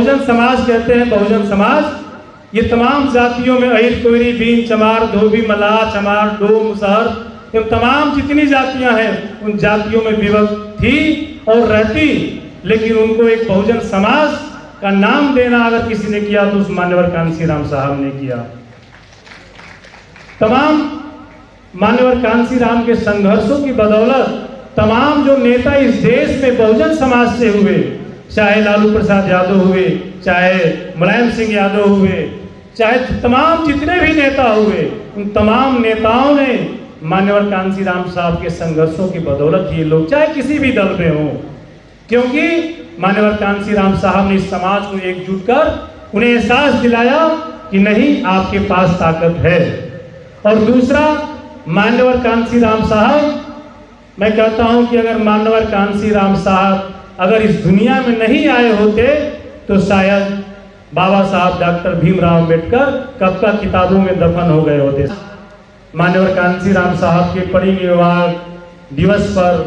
बहुजन समाज कहते हैं, बहुजन समाज, ये तमाम जातियों में अहिर, कोयरी, बीन, चमार, धोबी, मल्लाह, चमार, डोम, मुसहर, ये तमाम जितनी जातियां हैं उन जातियों में विभक्त थी और रहती, लेकिन उनको एक बहुजन समाज का नाम देना अगर किसी ने किया तो उस मान्यवर कांशीराम साहब ने किया। तमाम मान्यवर कांशीराम के संघर्षों की बदौलत तमाम जो नेता इस देश में बहुजन समाज से हुए, चाहे लालू प्रसाद यादव हुए, चाहे मुलायम सिंह यादव हुए, चाहे तमाम जितने भी नेता हुए, उन तमाम नेताओं ने मान्यवर कांशीराम साहब के संघर्षों की बदौलत ये लोग चाहे किसी भी दल में हो, क्योंकि मान्यवर कांशीराम साहब ने इस समाज को एकजुट कर उन्हें एहसास दिलाया कि नहीं, आपके पास ताकत है। और दूसरा, मान्यवर कांशीराम साहब, मैं कहता हूं कि अगर मान्यवर कांशीराम साहब अगर इस दुनिया में नहीं आए होते तो शायद बाबा साहब डॉक्टर भीमराव अम्बेडकर कब का किताबों में दफन हो गए होते। मान्यवर कांशीराम साहब के परिनिर्वाण दिवस पर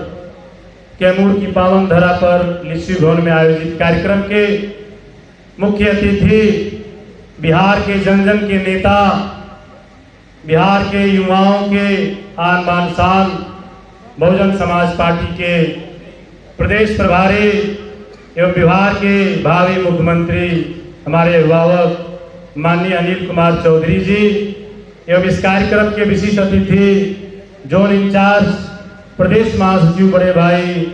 कैमूर की पावन धरा पर लिच्छवी भवन में आयोजित कार्यक्रम के मुख्य अतिथि बिहार के जन जन के नेता, बिहार के युवाओं के आन बान शान, बहुजन समाज पार्टी के प्रदेश प्रभारी एवं बिहार के भावी मुख्यमंत्री हमारे अभिभावक माननीय अनिल कुमार चौधरी जी एवं इस कार्यक्रम के विशिष्ट अतिथि जोन इंचार्ज प्रदेश महासचिव बड़े भाई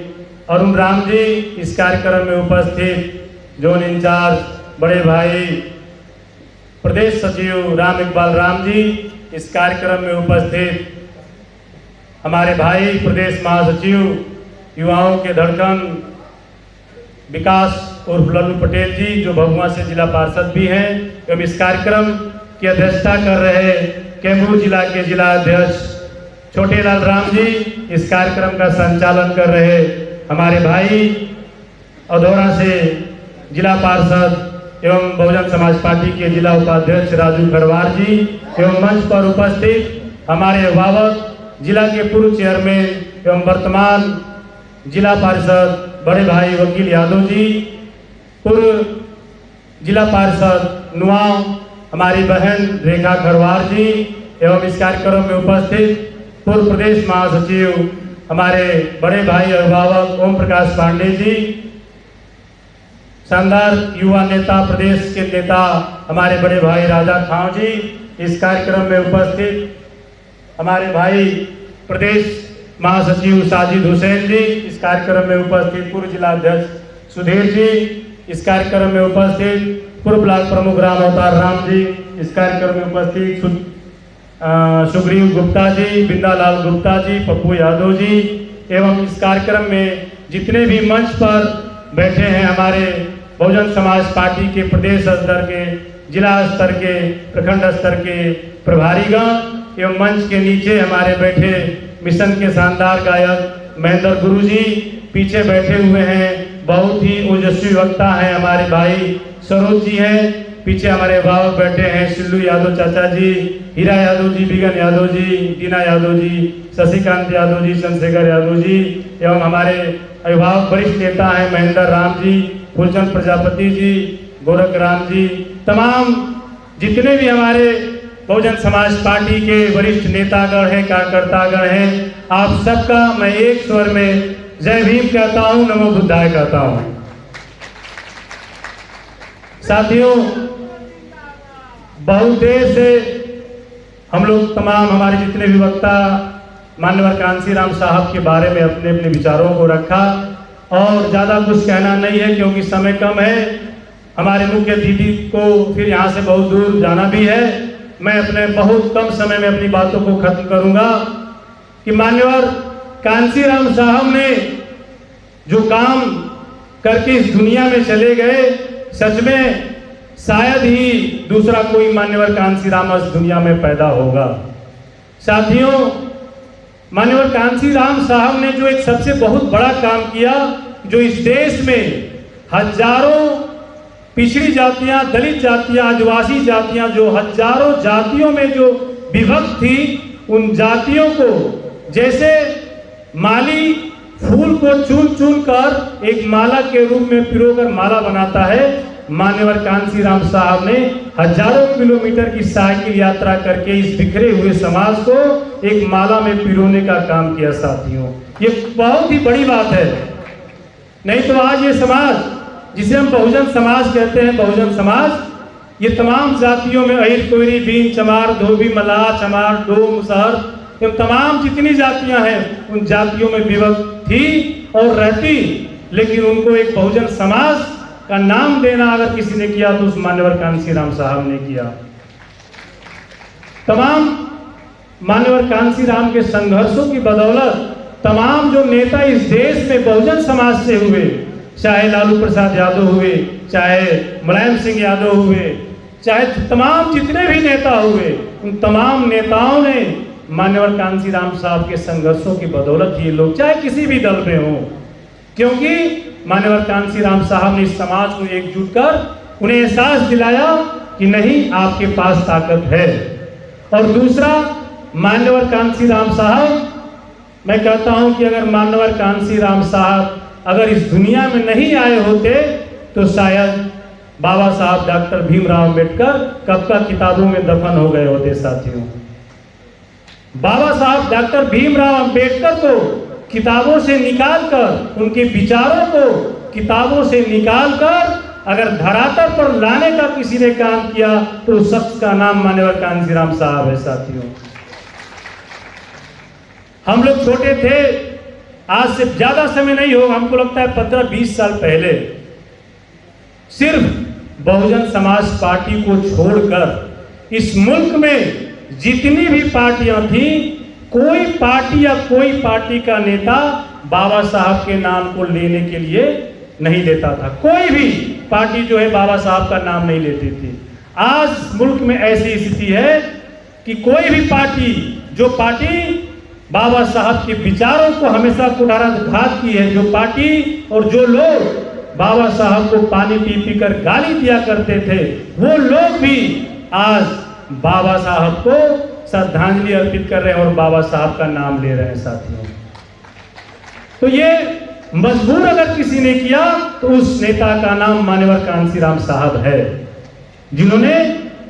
अरुण राम जी, इस कार्यक्रम में उपस्थित जोन इंचार्ज बड़े भाई प्रदेश सचिव राम इकबाल राम जी, इस कार्यक्रम में उपस्थित हमारे भाई प्रदेश महासचिव युवाओं के धड़कन विकास उर्फ लल्लू पटेल जी, जो भभुआ से जिला पार्षद भी हैं, एवं इस कार्यक्रम की अध्यक्षता कर रहे कैमूर जिला के जिला अध्यक्ष छोटेलाल राम जी, इस कार्यक्रम का संचालन कर रहे हमारे भाई अधौरा से जिला पार्षद एवं बहुजन समाज पार्टी के जिला उपाध्यक्ष राजू खरवार जी, एवं मंच पर उपस्थित हमारे अभिभावक जिला के पूर्व चेयरमैन एवं वर्तमान जिला पार्षद बड़े भाई वकील यादव जी, पूर्व जिला पार्षद नुआव हमारी बहन रेखा खरवार जी, एवं इस कार्यक्रम में उपस्थित पूर्व प्रदेश महासचिव हमारे बड़े भाई अभिभावक ओम प्रकाश पांडे जी, शानदार युवा नेता प्रदेश के नेता हमारे बड़े भाई राजा खां जी, इस कार्यक्रम में उपस्थित हमारे भाई प्रदेश महासचिव साजिद हुसैन जी, इस कार्यक्रम में उपस्थित पूर्व जिला अध्यक्ष सुधीर जी, इस कार्यक्रम में उपस्थित पूर्व ब्लॉक प्रमुख राम अवतार राम जी, इस कार्यक्रम में उपस्थित सुग्रीव गुप्ता जी, बिंदालाल गुप्ता जी, पप्पू यादव जी, एवं इस कार्यक्रम में जितने भी मंच पर बैठे हैं हमारे बहुजन समाज पार्टी के प्रदेश स्तर के, जिला स्तर के, प्रखंड स्तर के प्रभारीगण, एवं मंच के नीचे हमारे बैठे मिशन के शानदार गायक महेंद्र गुरु जी, पीछे बैठे हुए हैं बहुत ही ओजस्वी वक्ता हैं हमारे भाई सरोज जी हैं, पीछे हमारे अभिभावक बैठे हैं सिल्लू यादव चाचा जी, हीरा यादव जी, बिगन यादव जी, दीना यादव जी, शशिकांत यादव जी, चंद्रशेखर यादव जी, एवं हमारे अभिभावक वरिष्ठ नेता हैं महेंद्र राम जी, फूलचंद प्रजापति जी, गोरख राम जी, तमाम जितने भी हमारे बहुजन समाज पार्टी के वरिष्ठ नेतागण हैं, कार्यकर्तागण हैं, आप सबका मैं एक स्वर में जय भीम कहता हूं, नमो बुद्धाय कहता हूं। साथियों, बहुत देर से हम लोग तमाम हमारे जितने भी वक्ता मान्यवर कांशीराम साहब के बारे में अपने अपने विचारों को रखा और ज़्यादा कुछ कहना नहीं है क्योंकि समय कम है। हमारे मुख्य अतिथि को फिर यहाँ से बहुत दूर जाना भी है। मैं अपने बहुत कम समय में अपनी बातों को खत्म करूंगा कि मान्यवर कांशीराम साहब ने जो काम करके इस दुनिया में चले गए, सच में शायद ही दूसरा कोई मान्यवर कांशीराम इस दुनिया में पैदा होगा। साथियों, मान्यवर कांशीराम साहब ने जो एक सबसे बहुत बड़ा काम किया, जो इस देश में हजारों पिछड़ी जातियां, दलित जातियां, आदिवासी जातियां, जो हजारों जातियों में जो विभक्त थी, उन जातियों को जैसे माली फूल को चुन चुन कर एक माला के रूप में पिरोकर माला बनाता है, मान्यवर कांसीराम साहब ने हजारों किलोमीटर की साइकिल यात्रा करके इस बिखरे हुए समाज को एक माला में पिरोने का काम किया साथियों। ये बहुत ही बड़ी बात है। नहीं तो आज ये समाज जिसे हम बहुजन समाज कहते हैं, बहुजन समाज, ये तमाम जातियों में अहिर, कोयरी, बीन, चमार, धोबी, मल्लाह, चमार, डोम, मुसहर, ये तमाम जितनी जातियां हैं उन जातियों में विभक्त थी और रहती, लेकिन उनको एक बहुजन समाज का नाम देना अगर किसी ने किया तो उस मान्यवर कांसीराम साहब ने किया। तमाम मान्यवर कांसीराम के संघर्षों की बदौलत तमाम जो नेता इस देश में बहुजन समाज से हुए, चाहे लालू प्रसाद यादव हुए, चाहे मुलायम सिंह यादव हुए, चाहे तमाम जितने भी नेता हुए, उन तमाम नेताओं ने मान्यवर कांसीराम साहब के संघर्षों की बदौलत ये लोग चाहे किसी भी दल में हो, क्योंकि मान्यवर कांसीराम साहब ने इस समाज को एकजुट कर उन्हें एहसास दिलाया कि नहीं, आपके पास ताकत है। और दूसरा, मान्यवर कांसीराम साहब, मैं कहता हूं कि अगर मान्यवर कांसीराम साहब अगर इस दुनिया में नहीं आए होते तो शायद बाबा साहब डॉक्टर भीमराव अंबेडकर कब का किताबों में दफन हो गए होते साथियों। बाबा साहब डॉक्टर भीमराव अंबेडकर को किताबों से निकालकर, उनके विचारों को किताबों से निकालकर अगर धरातल पर लाने का किसी ने काम किया तो उस शख्स का नाम मान्यवर कांसीराम साहब है साथियों। हम लोग छोटे थे, आज से ज्यादा समय नहीं होगा, हमको लगता है 15-20 साल पहले सिर्फ बहुजन समाज पार्टी को छोड़कर इस मुल्क में जितनी भी पार्टियां थी, कोई पार्टी या कोई पार्टी का नेता बाबा साहब के नाम को लेने के लिए नहीं लेता था। कोई भी पार्टी जो है बाबा साहब का नाम नहीं लेती थी। आज मुल्क में ऐसी स्थिति है कि कोई भी पार्टी, जो पार्टी बाबा साहब के विचारों को हमेशा कुठाराघात की है, जो पार्टी और जो लोग बाबा साहब को पानी पी पी कर गाली दिया करते थे, वो लोग भी आज बाबा साहब को श्रद्धांजलि अर्पित कर रहे हैं और बाबा साहब का नाम ले रहे हैं साथियों। तो ये मजबूर अगर किसी ने किया तो उस नेता का नाम मान्यवर कांसीराम साहब है, जिन्होंने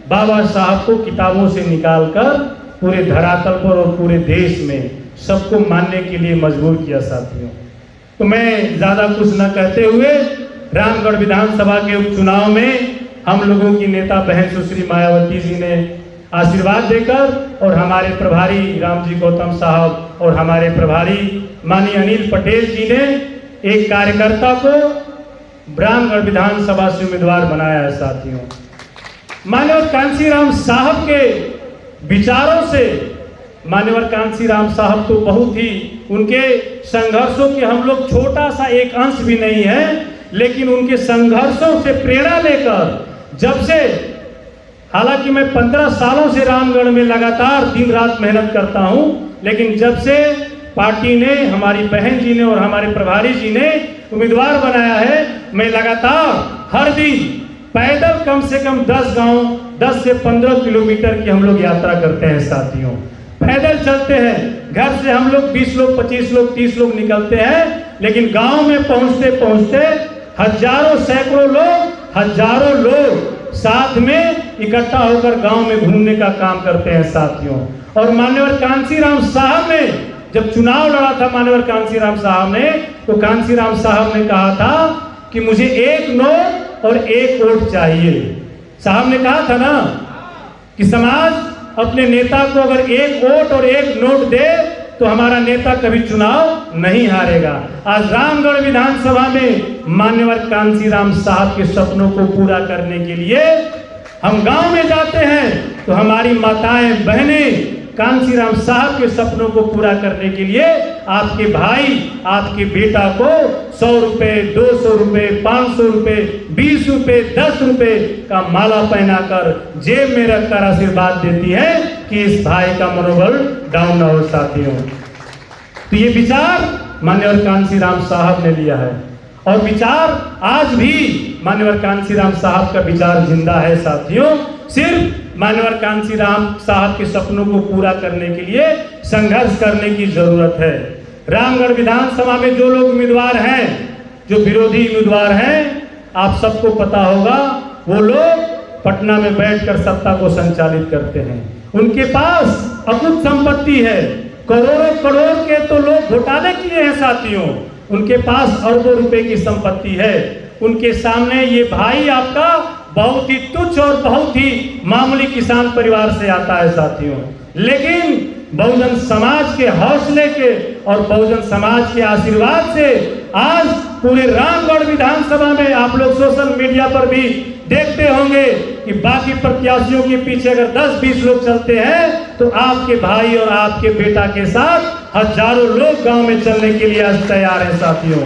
बाबा साहब को किताबों से निकालकर पूरे धरातल पर और पूरे देश में सबको मानने के लिए मजबूर किया साथियों। तो मैं ज्यादा कुछ न कहते हुए रामगढ़ विधानसभा के उपचुनाव में हम लोगों की नेता बहन सुश्री मायावती जी ने आशीर्वाद देकर और हमारे प्रभारी रामजी गौतम साहब और हमारे प्रभारी माननीय अनिल पटेल जी ने एक कार्यकर्ता को रामगढ़ विधानसभा से उम्मीदवार बनाया है साथियों। मान्यवर कांसीराम साहब के विचारों से, मान्यवर कांसीराम साहब तो बहुत ही, उनके संघर्षों के हम लोग छोटा सा एक अंश भी नहीं है, लेकिन उनके संघर्षों से प्रेरणा लेकर, जब से, हालांकि मैं 15 सालों से रामगढ़ में लगातार दिन रात मेहनत करता हूं, लेकिन जब से पार्टी ने, हमारी बहन जी ने और हमारे प्रभारी जी ने उम्मीदवार बनाया है, मैं लगातार हर दिन पैदल कम से कम 10 गांव, 10 से 15 किलोमीटर की हम लोग यात्रा करते हैं साथियों। पैदल चलते हैं, घर से हम लोग 20 लोग, 25 लोग, 30 लोग निकलते हैं, लेकिन गांव में पहुंचते पहुंचते हजारों, सैकड़ों लोग, हजारों लोग साथ में इकट्ठा होकर गांव में घूमने का काम करते हैं साथियों। और मान्यवर कांसीराम साहब ने जब चुनाव लड़ा था, मान्यवर कांसीराम साहब ने, तो कांसीराम साहब ने कहा था कि मुझे 1 नोट और 1 वोट चाहिए। साहब ने कहा था ना कि समाज अपने नेता को अगर 1 वोट और 1 नोट दे तो हमारा नेता कभी चुनाव नहीं हारेगा। आज रामगढ़ विधानसभा में मान्यवर कांसीराम साहब के सपनों को पूरा करने के लिए हम गांव में जाते हैं, तो हमारी माताएं, बहनें कांसीराम साहब के सपनों को पूरा करने के लिए आपके भाई, आपके बेटा को 100 रुपए, 200 रुपए, 500 रुपए, 20 रुपए, 10 रुपए का माला पहनाकर जेब में रखकर आशीर्वाद देती है कि इस भाई का मनोबल डाउन न हो साथियों। तो ये विचार मान्यवर कांसीराम साहब ने लिया है और विचार आज भी मान्यवर कांसीराम साहब का विचार जिंदा है साथियों। सिर्फ मान्यवर कांसीराम साहब के सपनों को पूरा करने के लिए संघर्ष करने की जरूरत है। रामगढ़ विधानसभा में जो लोग उम्मीदवार हैं, जो विरोधी उम्मीदवार हैं, आप सबको पता होगा वो लोग पटना में बैठकर सत्ता को संचालित करते हैं। उनके पास अकुत संपत्ति है, करोड़ों करोड़ के तो लोग घोटाले किए हैं साथियों, उनके पास अरबों रुपए की संपत्ति है। उनके सामने ये भाई आपका बहुत ही तुच्छ और बहुत ही मामूली किसान परिवार से आता है साथियों। लेकिन बहुजन समाज के हौसले के और बहुजन समाज के आशीर्वाद से आज पूरे रामगढ़ विधानसभा में आप लोग सोशल मीडिया पर भी देखते होंगे कि बाकी प्रत्याशियों के पीछे अगर 10-20 लोग चलते हैं तो आपके भाई और आपके बेटा के साथ हजारों लोग गांव में चलने के लिए आज तैयार हैं साथियों।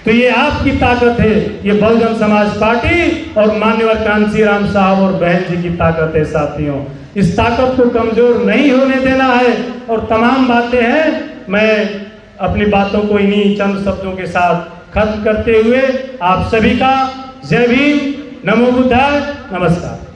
तो ये आपकी ताकत है, ये बहुजन समाज पार्टी और मान्यवर कांसीराम साहब और बहन जी की ताकत है साथियों। इस ताकत को कमजोर नहीं होने देना है। और तमाम बातें हैं, मैं अपनी बातों को इन्हीं चंद शब्दों के साथ खत्म करते हुए आप सभी का जय भीम, नमो बुद्धाय, नमस्कार।